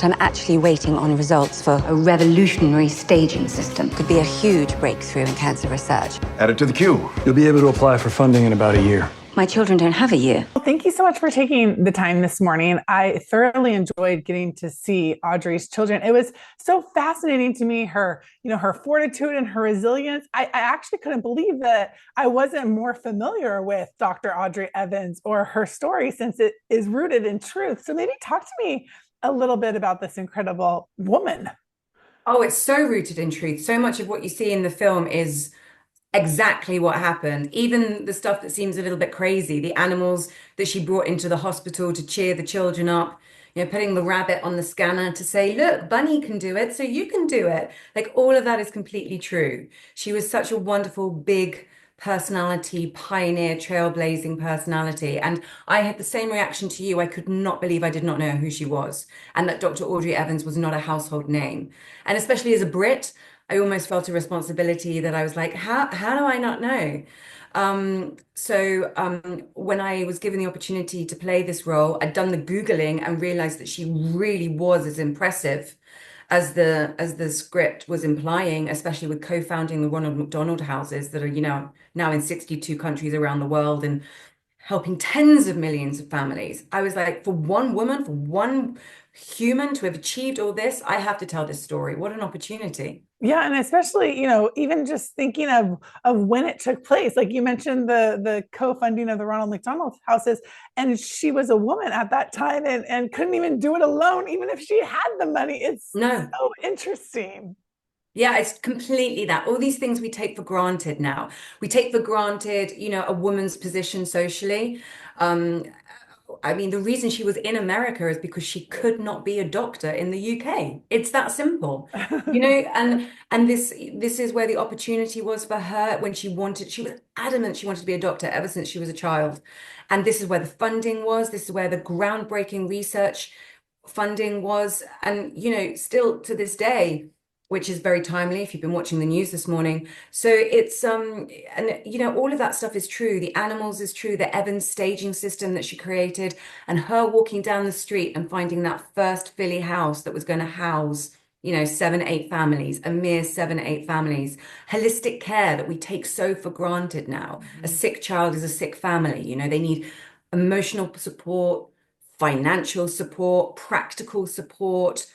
but I'm actually waiting on results for a revolutionary staging system. Could be a huge breakthrough in cancer research. Add it to the queue. You'll be able to apply for funding in about a year. My children don't have a year. Well, thank you so much for taking the time this morning. I thoroughly enjoyed getting to see Audrey's children. It was so fascinating to me, her fortitude and her resilience. I actually couldn't believe that I wasn't more familiar with Dr. Audrey Evans or her story, since it is rooted in truth. So maybe talk to me a little bit about this incredible woman. Oh, it's so rooted in truth. So much of what you see in the film is exactly what happened. Even the stuff that seems a little bit crazy, the animals that she brought into the hospital to cheer the children up, putting the rabbit on the scanner to say, look, Bunny can do it, so you can do it. Like, all of that is completely true. She was such a wonderful, big personality, pioneer, trailblazing personality. And I had the same reaction to you. I could not believe I did not know who she was, and that Dr. Audrey Evans was not a household name. And especially as a Brit, I almost felt a responsibility that I was like, how do I not know? When I was given the opportunity to play this role, I'd done the Googling and realized that she really was as impressive as the script was implying, especially with co-founding the Ronald McDonald Houses that are, now in 62 countries around the world and helping tens of millions of families. I was like, for one woman, for one human to have achieved all this, I have to tell this story. What an opportunity. Yeah, and especially, even just thinking of when it took place. Like you mentioned the co-funding of the Ronald McDonald Houses, and she was a woman at that time and couldn't even do it alone, even if she had the money. It's so interesting. Yeah, it's completely that. All these things we take for granted now. We take for granted, a woman's position socially. The reason she was in America is because she could not be a doctor in the UK. It's that simple, and this is where the opportunity was for her when she was adamant she wanted to be a doctor ever since she was a child. And this is where the funding was. This is where the groundbreaking research funding was. And, still to this day, which is very timely if you've been watching the news this morning. So it's, all of that stuff is true. The animals is true, the Evans staging system that she created, and her walking down the street and finding that first Philly house that was going to house, 7, 8 families, a mere 7, 8 families. Holistic care that we take so for granted now. Mm-hmm. A sick child is a sick family. They need emotional support, financial support, practical support,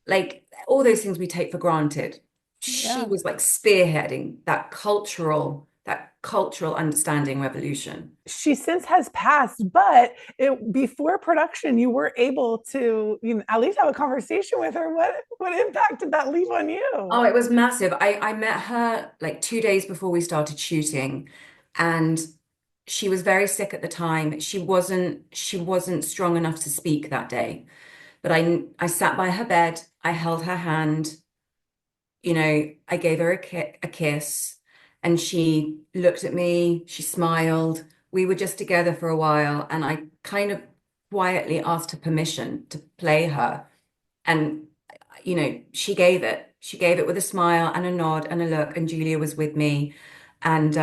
like all those things we take for granted. Yeah. She was like spearheading that cultural understanding revolution. She since has passed, but before production, you were able to at least have a conversation with her. What impact did that leave on you? Oh, it was massive. I met her like 2 days before we started shooting, and she was very sick at the time. She wasn't strong enough to speak that day. But I sat by her bed, I held her hand, I gave her a kiss, and she looked at me, she smiled. We were just together for a while, and I kind of quietly asked her permission to play her. And, she gave it. She gave it with a smile and a nod and a look, and Julia was with me. And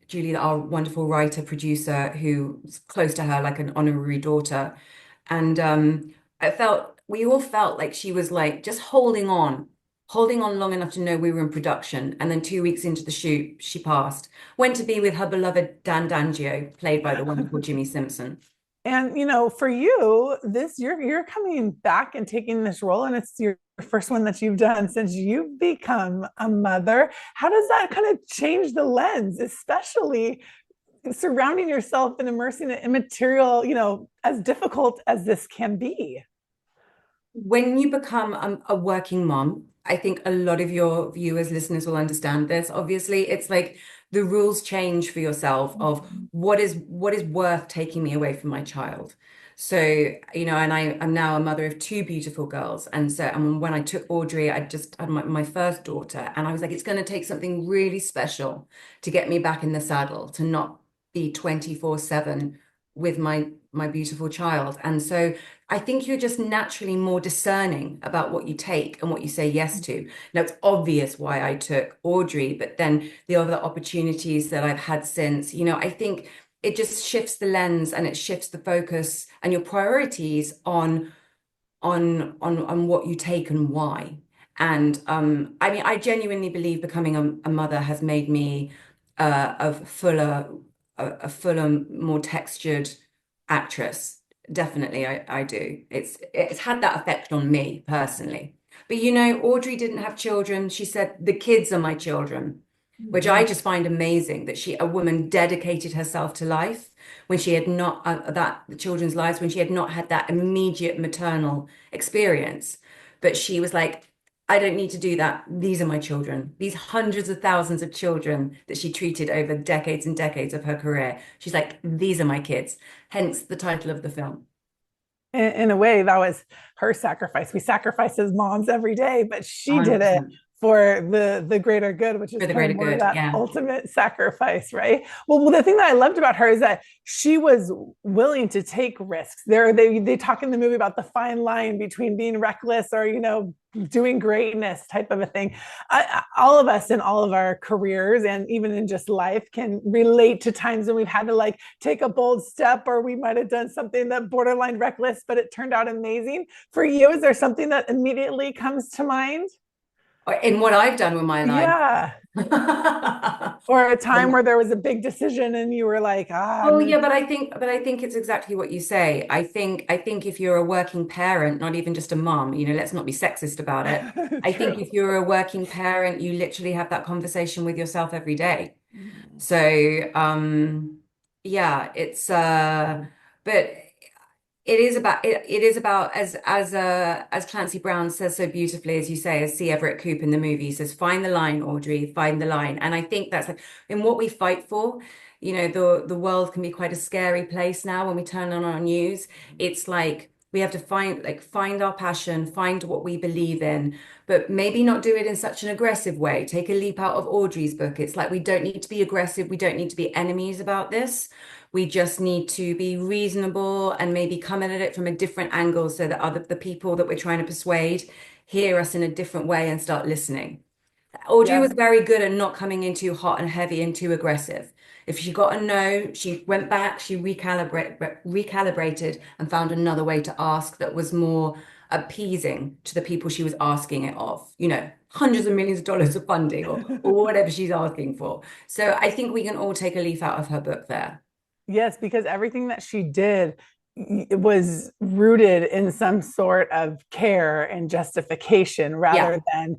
Julia, our wonderful writer, producer, who was close to her like an honorary daughter. And we all felt like she was like just holding on long enough to know we were in production. And then 2 weeks into the shoot, she passed, went to be with her beloved Dan D'Angio, played by the wonderful Jimmy Simpson. And, for you, you're coming back and taking this role, and it's your first one that you've done since you've become a mother. How does that kind of change the lens, especially surrounding yourself and immersing it in material, as difficult as this can be? When you become a working mom, I think a lot of your viewers, listeners will understand this. Obviously, it's like the rules change for yourself of what is worth taking me away from my child. So, and I'm now a mother of 2 beautiful girls. And so when I took Audrey, I just had my first daughter, and I was like, it's going to take something really special to get me back in the saddle, to not be 24/7 with my beautiful child. And so I think you're just naturally more discerning about what you take and what you say yes to. Now, it's obvious why I took Audrey, but then the other opportunities that I've had since, I think it just shifts the lens and it shifts the focus and your priorities on on what you take and why. And I mean, I genuinely believe becoming a mother has made me a fuller, more textured actress. Definitely, I do. It's had that effect on me personally. But you know, Audrey didn't have children. She said, the kids are my children, which I just find amazing that a woman dedicated herself to life when she had not the children's lives, when she had not had that immediate maternal experience. But she was like, I don't need to do that. These are my children. These hundreds of thousands of children that she treated over decades and decades of her career. She's like, these are my kids. Hence the title of the film. In a way, that was her sacrifice. We sacrifice as moms every day, but she did it 100%. for the greater good, which is For the kind greater of more good, that yeah. ultimate sacrifice, right? Well, the thing that I loved about her is that she was willing to take risks. They talk in the movie about the fine line between being reckless or, you know, doing greatness type of a thing. All of us in all of our careers and even in just life can relate to times when we've had to like take a bold step, or we might have done something that borderline reckless, but it turned out amazing. For you, is there something that immediately comes to mind? In what I've done with my life. Yeah. Or a time where there was a big decision and you were like, Oh yeah, but I think it's exactly what you say. I think if you're a working parent, not even just a mom, you know, let's not be sexist about it. I think if you're a working parent, you literally have that conversation with yourself every day. So yeah, but it is about as Clancy Brown says so beautifully, as you say, as C. Everett Koop in the movie, he says, find the line, Audrey, find the line. And I think that's like in what we fight for. You know, the world can be quite a scary place now when we turn on our news. It's like we have to find our passion, find what we believe in, but maybe not do it in such an aggressive way. Take a leap out of Audrey's book. It's like we don't need to be aggressive, we don't need to be enemies about this. We just need to be reasonable and maybe come at it from a different angle so that the people that we're trying to persuade hear us in a different way and start listening. Audrey was very good at not coming in too hot and heavy and too aggressive. If she got a no, she went back, she recalibrated and found another way to ask that was more appeasing to the people she was asking it of, you know, hundreds of millions of dollars of funding or whatever she's asking for. So I think we can all take a leaf out of her book there. Yes, because everything that she did was rooted in some sort of care and justification rather than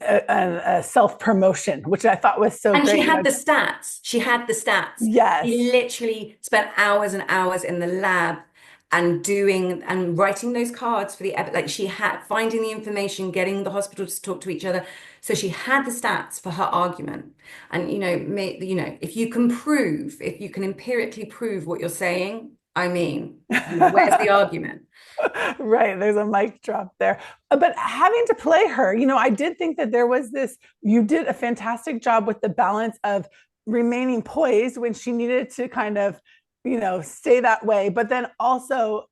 a self-promotion, which I thought was so and great. She had the stats. She had the stats. Yes. She literally spent hours and hours in the lab and doing and writing those cards for like she had finding the information, getting the hospitals to talk to each other. So she had the stats for her argument. And you know, if you can empirically prove what you're saying, I mean, where's the argument? Right, there's a mic drop there. But having to play her, you know, I did think that you did a fantastic job with the balance of remaining poised when she needed to kind of, you know, stay that way, but then also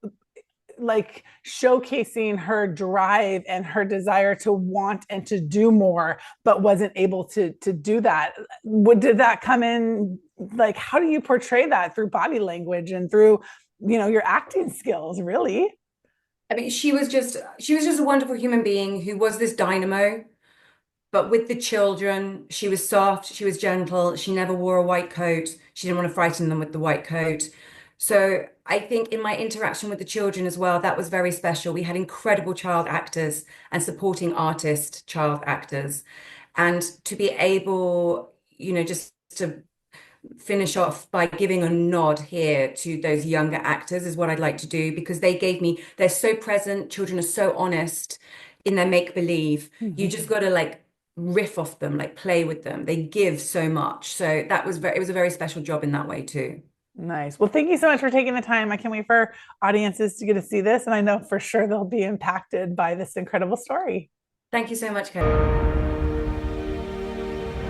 like showcasing her drive and her desire to want and to do more, but wasn't able to do that. Did that come in? Like, how do you portray that through body language and through, you know, your acting skills, really? I mean, she was just a wonderful human being who was this dynamo. But with the children, she was soft, she was gentle, she never wore a white coat. She didn't want to frighten them with the white coat. So I think in my interaction with the children as well, that was very special. We had incredible child actors and supporting artist child actors. And to be able, you know, just to finish off by giving a nod here to those younger actors is what I'd like to do, because they're so present. Children are so honest in their make-believe. You just got to like riff off them, like play with them. They give so much. So it was a very special job in that way too. Nice. Well, thank you so much for taking the time. I can't wait for audiences to get to see this. And I know for sure they'll be impacted by this incredible story. Thank you so much, Kate.